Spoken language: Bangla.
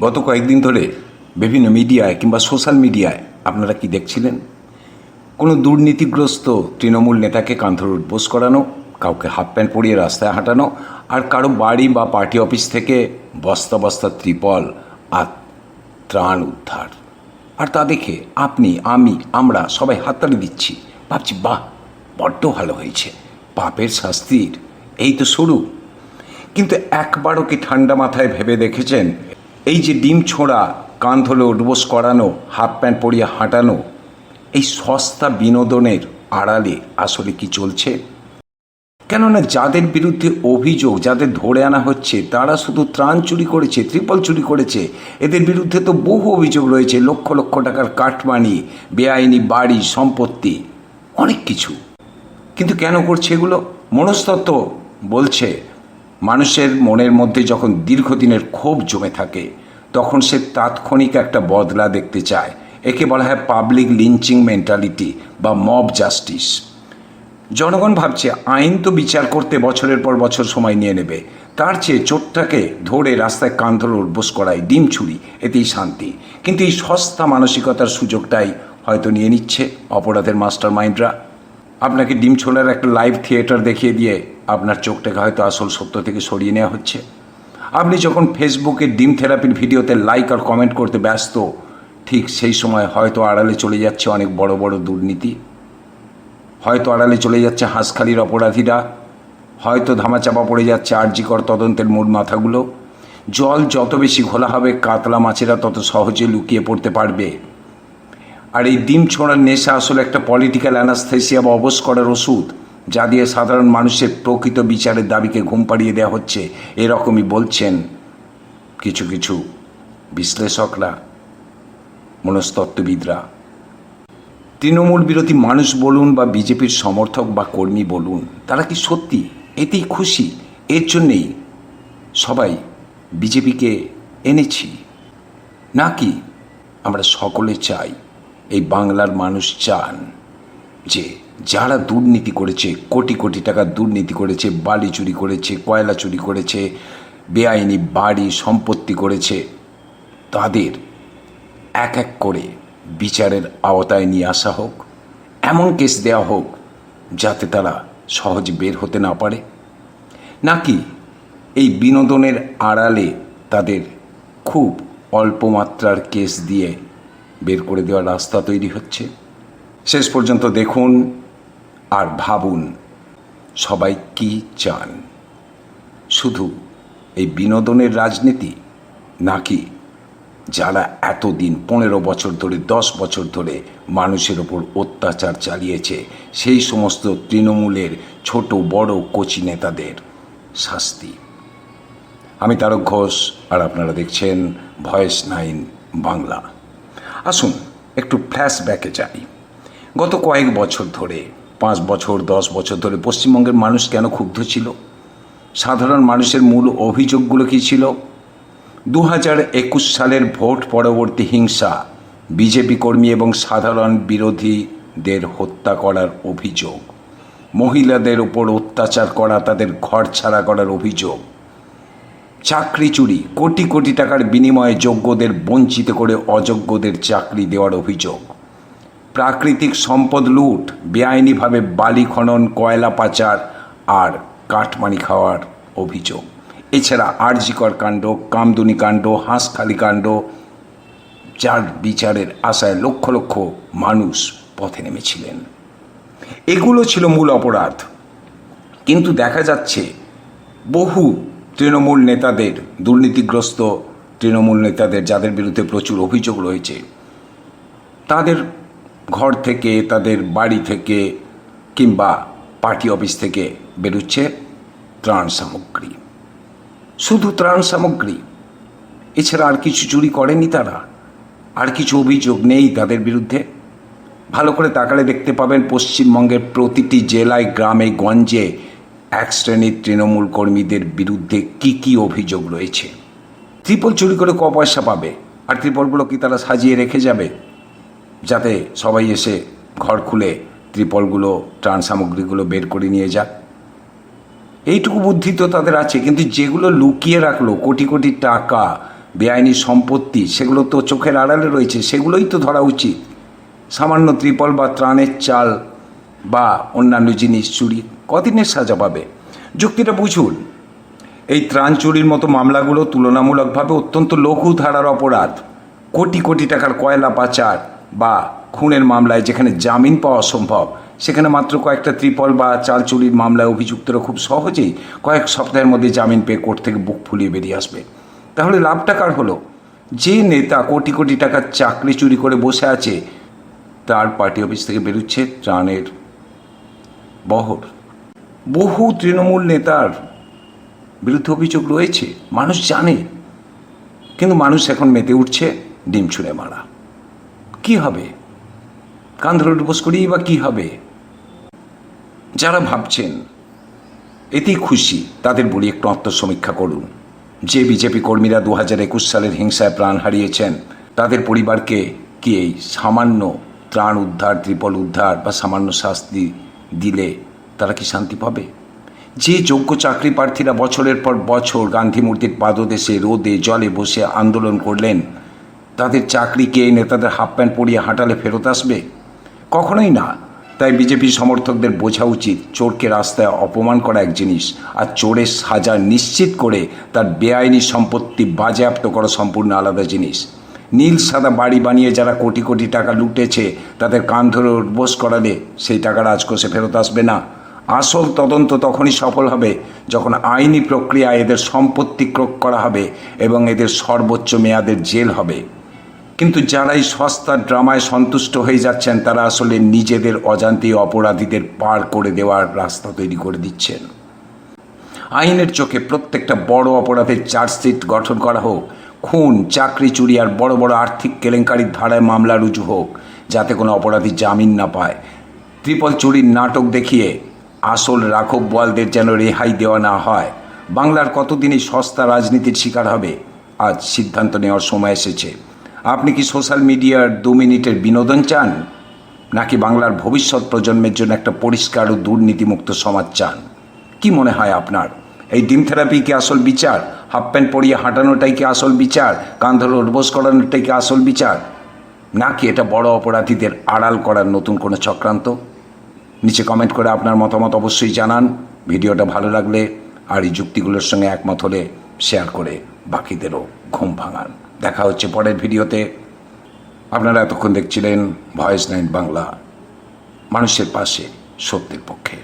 গত কয়েকদিন ধরে বিভিন্ন মিডিয়ায় কিংবা সোশ্যাল মিডিয়ায় আপনারা কি দেখছিলেন? কোনো দুর্নীতিগ্রস্ত তৃণমূল নেতাকে কান ধরে উঠবোস করানো, কাউকে হাফ প্যান্ট পরিয়ে রাস্তায় হাঁটানো, আর কারো বাড়ি বা পার্টি অফিস থেকে বস্তা বস্তা ত্রিপল আর ত্রাণ উদ্ধার। আর তা দেখে আপনি, আমরা সবাই হাততালি দিচ্ছি, ভাবছি বাহ, বড্ড ভালো হয়েছে, পাপের শাস্তির এই তো শুরু। কিন্তু একবারও কি ঠান্ডা মাথায় ভেবে দেখেছেন, এই যে ডিম ছোঁড়া, কান ধরে উঠবোস করানো, হাফ প্যান্ট পরিয়ে হাঁটানো, এই সস্তা বিনোদনের আড়ালে আসলে কি চলছে? কেননা যাদের বিরুদ্ধে অভিযোগ, যাদের ধরে আনা হচ্ছে, তারা শুধু ত্রাণ চুরি করেছে, ত্রিপল চুরি করেছে। এদের বিরুদ্ধে তো বহু অভিযোগ রয়েছে, লক্ষ লক্ষ টাকার কাটমানি, বেআইনি বাড়ি, সম্পত্তি, অনেক কিছু। কিন্তু কেন করছে এগুলো? মনস্তত্ত্ব বলছে মানুষের মনের মধ্যে যখন দীর্ঘদিনের ক্ষোভ জমে থাকে, তখন সে তাৎক্ষণিক একটা বদলা দেখতে চায়। একে বলা হয় পাবলিক লিঞ্চিং মেন্টালিটি বা মব জাস্টিস। জনগণ ভাবছে আইন তো বিচার করতে বছরের পর বছর সময় নিয়ে নেবে, তার চেয়ে চোরটাকে ধরে রাস্তায় কান ধরে উঠবোস করায়, ডিম ছুরি, এতেই শান্তি। কিন্তু এই সস্তা মানসিকতার সুযোগটাই হয়তো নিয়ে নিচ্ছে অপরাধের মাস্টার মাইন্ডরা। আপনাকে ডিম ছোলার একটা লাইভ থিয়েটার দেখিয়ে দিয়ে আপনার চোখটাকে হয়তো আসল সত্য থেকে সরিয়ে নেওয়া হচ্ছে। আপনি যখন ফেসবুকে ডিম থেরাপির ভিডিওতে লাইক আর কমেন্ট করতে ব্যস্ত, ঠিক সেই সময় হয়তো আড়ালে চলে যাচ্ছে অনেক বড় বড় দুর্নীতি, হয়তো আড়ালে চলে যাচ্ছে হাঁসখালির অপরাধীরা, হয়তো ধামাচাপা পড়ে যাচ্ছে আরজিকর তদন্তের মূল মাথাগুলো। জল যত বেশি ঘোলা হবে, কাতলা মাছেরা তত সহজে লুকিয়ে পড়তে পারবে। আর এই ডিম ছোঁড়ার নেশা আসলে একটা পলিটিক্যাল অ্যানাস্থেসিয়া বা অবশ করার ওষুধ, যা দিয়ে সাধারণ মানুষের প্রকৃত বিচারের দাবিকে ঘুম পাড়িয়ে দেওয়া হচ্ছে, এরকমই বলছেন কিছু কিছু বিশ্লেষকরা, মনস্তত্ত্ববিদরা। তৃণমূল বিরোধী মানুষ বলুন বা বিজেপির সমর্থক বা কর্মী বলুন, তারা কি সত্যি এতেই খুশি? এর জন্যেই সবাই বিজেপিকে এনেছি, নাকি আমরা সকলে চাই, এই বাংলার মানুষ চান যে যারা দুর্নীতি করেছে, কোটি কোটি টাকা দুর্নীতি করেছে, বালি চুরি করেছে, কয়লা চুরি করেছে, বেআইনি বাড়ি সম্পত্তি করেছে, তাদের এক এক করে বিচারের আওতায় নিয়ে আসা হোক, এমন কেস দেওয়া হোক যাতে তারা সহজে বের হতে না পারে? নাকি এই বিনোদনের আড়ালে তাদের খুব অল্প মাত্রার কেস দিয়ে বের করে দেওয়ার রাস্তা তৈরি হচ্ছে? শেষ পর্যন্ত দেখুন আর ভাবুন, সবাই কি চান? শুধু এই বিনোদনের রাজনীতি, নাকি যারা এতদিন 15 বছর ধরে, 10 বছর ধরে মানুষের ওপর অত্যাচার চালিয়েছে, সেই সমস্ত তৃণমূলের ছোট বড় কচি নেতাদের শাস্তি? আমি তারক ঘোষ, আর আপনারা দেখছেন ভয়েস 9 বাংলা। আসুন একটু ফ্ল্যাশব্যাকে যাই। গত কয়েক বছর ধরে, 5 বছর 10 বছর ধরে পশ্চিমবঙ্গের মানুষ কেন ক্ষুব্ধ ছিল? সাধারণ মানুষের মূল অভিযোগগুলো কী ছিল? 2021 সালের ভোট পরবর্তী হিংসা, বিজেপি কর্মী এবং সাধারণ বিরোধীদের হত্যা করার অভিযোগ, মহিলাদের উপর অত্যাচার করা, তাদের ঘর ছাড়া করার অভিযোগ, চাকরি চুরি, কোটি কোটি টাকার বিনিময়ে যোগ্যদের বঞ্চিত করে অযোগ্যদের চাকরি দেওয়ার অভিযোগ, প্রাকৃতিক সম্পদ লুট, বেআইনিভাবে বালি খনন, কয়লা পাচার আর কাটমানি খাওয়ার অভিযোগ। এছাড়া আরজিকর কাণ্ড, কামদুনি কাণ্ড, হাঁসখালি কাণ্ড, যার বিচারের আশায় লক্ষ লক্ষ মানুষ পথে নেমেছিলেন। এগুলো ছিল মূল অপরাধ। কিন্তু দেখা যাচ্ছে বহু তৃণমূল নেতাদের, দুর্নীতিগ্রস্ত তৃণমূল নেতাদের, যাদের বিরুদ্ধে প্রচুর অভিযোগ রয়েছে, তাদের ঘর থেকে, তাদের বাড়ি থেকে কিংবা পার্টি অফিস থেকে বেরোচ্ছে ত্রাণ সামগ্রী। শুধু ত্রাণ সামগ্রী, এছাড়া আর কিছু চুরি করেনি তারা, আর কিছু অভিযোগ নেই তাদের বিরুদ্ধে। ভালো করে তাকালে দেখতে পাবেন পশ্চিমবঙ্গের প্রতিটি জেলায়, গ্রামে গঞ্জে এক শ্রেণীর তৃণমূল কর্মীদের বিরুদ্ধে কি কি অভিযোগ রয়েছে। ত্রিপল চুরি করে ক পয়সা পাবে? আর ত্রিপলগুলো কি তারা সাজিয়ে রেখে যাবে যাতে সবাই এসে ঘর খুলে ত্রিপলগুলো, ত্রাণ সামগ্রীগুলো বের করে নিয়ে যাক? এইটুকু বুদ্ধি তো তাদের আছে। কিন্তু যেগুলো লুকিয়ে রাখলো, কোটি কোটি টাকা, বেআইনি সম্পত্তি, সেগুলো তো চোখের আড়ালে রয়েছে, সেগুলোই তো ধরা উচিত। সামান্য ত্রিপল বা ত্রাণের চাল বা অন্যান্য জিনিস চুরি কদিনের সাজা পাবে? যুক্তিটা বুঝুন। এই ত্রাণ চুরির মতো মামলাগুলো তুলনামূলকভাবে অত্যন্ত লঘু ধারার অপরাধ। কোটি কোটি টাকার কয়লা পাচার বা খুনের মামলায় যেখানে জামিন পাওয়া সম্ভব, সেখানে মাত্র কয়েকটা ত্রিপল বা চাল চুরির মামলায় অভিযুক্তরা খুব সহজেই কয়েক সপ্তাহের মধ্যে জামিন পেয়ে কোর্ট থেকে বুক ফুলিয়ে বেরিয়ে আসবে। তাহলে লাভটা কার হলো? যে নেতা কোটি কোটি টাকার চাকরি চুরি করে বসে আছে, তার পার্টি অফিস থেকে বেরোচ্ছে ত্রাণের বহর। বহু তৃণমূল নেতার বিরুদ্ধে অভিযোগ রয়েছে, মানুষ জানে, কিন্তু মানুষ এখন মেতে উঠছে ডিম ছুঁড়ে মারা। কি হবে? কান ধরে উপোস করেই বা কী হবে? যারা ভাবছেন এতেই খুশি, তাদের বলি একটু আত্মসমীক্ষা করুন। যে বিজেপি কর্মীরা 2021 সালের হিংসায় প্রাণ হারিয়েছেন, তাদের পরিবারকে কি এই সামান্য ত্রাণ উদ্ধার, ত্রিপল উদ্ধার বা সামান্য শাস্তি দিলে তারা কি শান্তি পাবে? যে যোগ্য চাকরি প্রার্থীরা বছরের পর বছর গান্ধী মূর্তির পাদদেশে রোদে জলে বসে আন্দোলন করলেন, তাদের চাকরিকে এই নেতাদের হাফ প্যান্ট পরিয়ে হাঁটালে ফেরত আসবে? কখনোই না। তাই বিজেপি সমর্থকদের বোঝা উচিত, চোরকে রাস্তায় অপমান করা এক জিনিস, আর চোরের সাজা নিশ্চিত করে তার বেআইনি সম্পত্তি বাজেয়াপ্ত করা সম্পূর্ণ আলাদা জিনিস। নীল সাদা বাড়ি বানিয়ে যারা কোটি কোটি টাকা লুটেছে, তাদের কান ধরে উঠবোস করালে সেই টাকা রাজকোষে ফেরত আসবে না। আসল তদন্ত তখনই সফল হবে যখন আইনি প্রক্রিয়ায় এদের সম্পত্তি ক্রোক করা হবে এবং এদের সর্বোচ্চ মেয়াদের জেল হবে। কিন্তু যারা এই সস্তার ড্রামায় সন্তুষ্ট হয়ে যাচ্ছেন, তারা আসলে নিজেদের অজান্তেই অপরাধীদের পার করে দেওয়ার রাস্তা তৈরি করে দিচ্ছেন। আইনের চোখে প্রত্যেকটা বড় অপরাধের চার্জশিট গঠন করা হোক, খুন, চাকরি চুরি আর বড় বড় আর্থিক কেলেঙ্কারির ধারায় মামলা রুজু হোক, যাতে কোনো অপরাধী জামিন না পায়। ত্রিপল চুরির নাটক দেখিয়ে আসল রাঘব বোয়ালদের যেন রেহাই দেওয়া না হয়। বাংলার কতদিনই সস্তা রাজনীতির শিকার হবে? আজ সিদ্ধান্ত নেওয়ার সময় এসেছে। আপনি কি সোশ্যাল মিডিয়ার 2 মিনিটের বিনোদন চান, নাকি বাংলার ভবিষ্যৎ প্রজন্মের জন্য একটা পরিষ্কার ও দুর্নীতিমুক্ত সমাজ চান? কি মনে হয় আপনার? এই ডিম থেরাপি কি আসল বিচার? হাফ প্যান্ট পরিয়ে হাঁটানোটাই কি আসল বিচার? কান ধরে উঠবোস করানোটাই কি আসল বিচার? নাকি এটা বড় অপরাধীদের আড়াল করার নতুন কোনো চক্রান্ত? নিচে কমেন্ট করে আপনার মতামত অবশ্যই জানান। ভিডিওটা ভালো লাগলে আর এই যুক্তিগুলোর সঙ্গে একমত হলে শেয়ার করে বাকিদেরও ঘুম ভাঙান। দেখা হচ্ছে পরের ভিডিওতে। আপনারা এতক্ষণ দেখছিলেন ভয়েস 9 বাংলা, মানুষের পাশে, সত্যের পক্ষে।